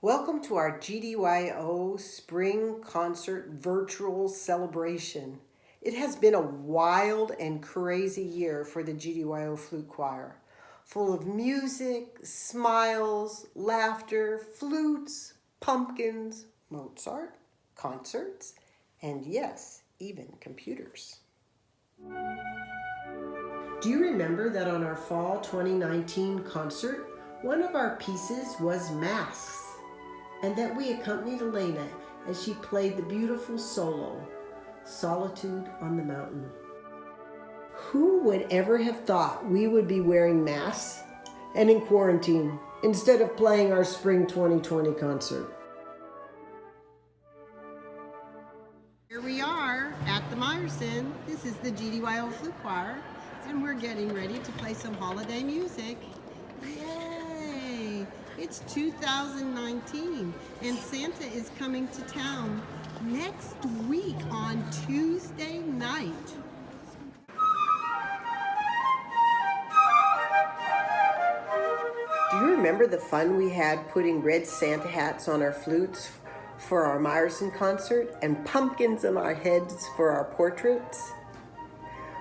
Welcome to our GDYO Spring Concert Virtual Celebration. It has been a wild and crazy year for the GDYO Flute Choir, full of music, smiles, laughter, flutes, pumpkins, Mozart, concerts, and yes, even computers. Do you remember that on our fall 2019 concert, one of our pieces was masks, and that we accompanied Elena as she played the beautiful solo, Solitude on the Mountain? Who would ever have thought we would be wearing masks and in quarantine instead of playing our spring 2020 concert? Here we are at the Meyerson. This is the GDYO Flute Choir, and we're getting ready to play some holiday music. Yay! It's 2019, and Santa is coming to town next week on Tuesday night. Do you remember the fun we had putting red Santa hats on our flutes for our Meyerson concert and pumpkins on our heads for our portraits?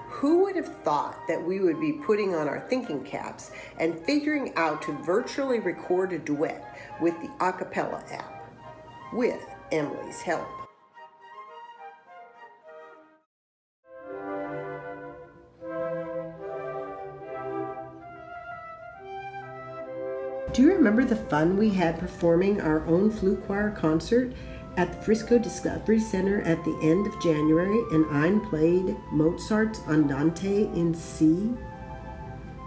Who would have thought that we would be putting on our thinking caps and figuring out to virtually record a duet with the a cappella app, with Emily's help? Do you remember the fun we had performing our own flute choir concert at the Frisco Discovery Center at the end of January, and Ein played Mozart's Andante in C?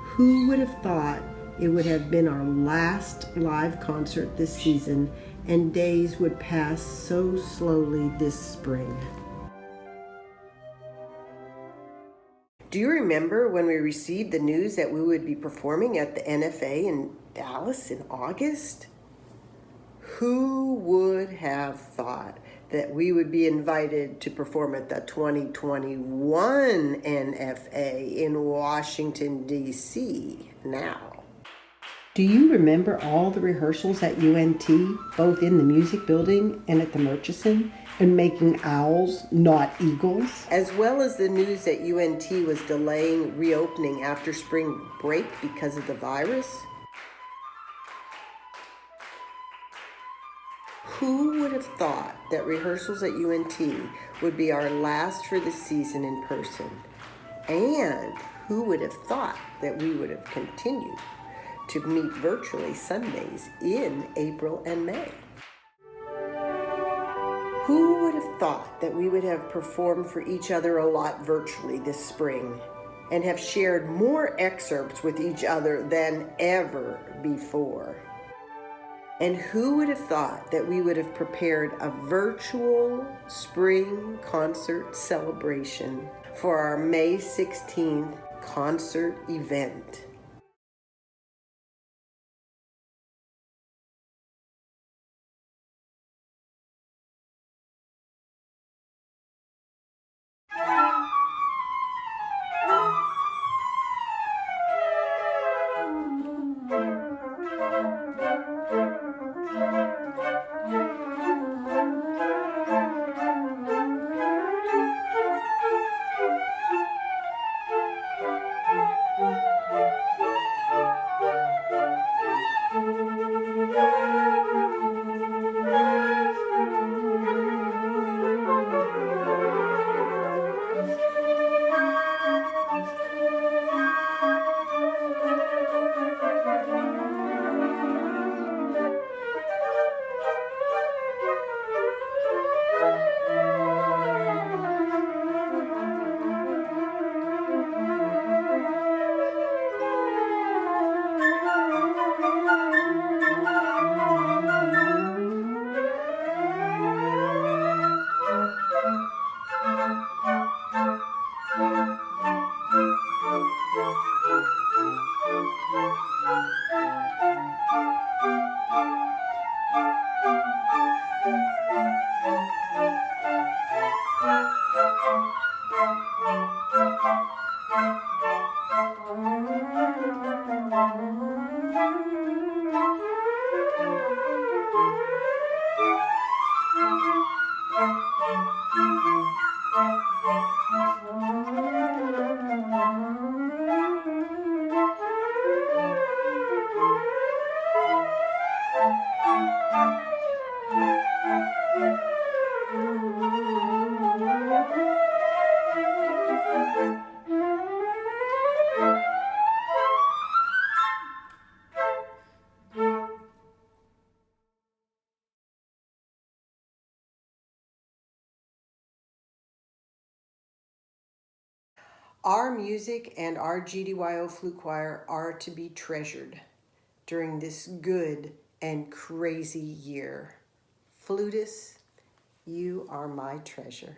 Who would have thought it would have been our last live concert this season, and days would pass so slowly this spring? Do you remember when we received the news that we would be performing at the NFA in Dallas in August? Who would have thought that we would be invited to perform at the 2021 NFA in Washington, D.C. now? Do you remember all the rehearsals at UNT, both in the music building and at the Murchison, and making owls, not eagles? As well as the news that UNT was delaying reopening after spring break because of the virus? Who would have thought that rehearsals at UNT would be our last for the season in person? And who would have thought that we would have continued to meet virtually Sundays in April and May? Who would have thought that we would have performed for each other a lot virtually this spring and have shared more excerpts with each other than ever before? And who would have thought that we would have prepared a virtual spring concert celebration for our May 16th concert event? Our music and our GDYO flute choir are to be treasured during this good and crazy year. Flutists, you are my treasure.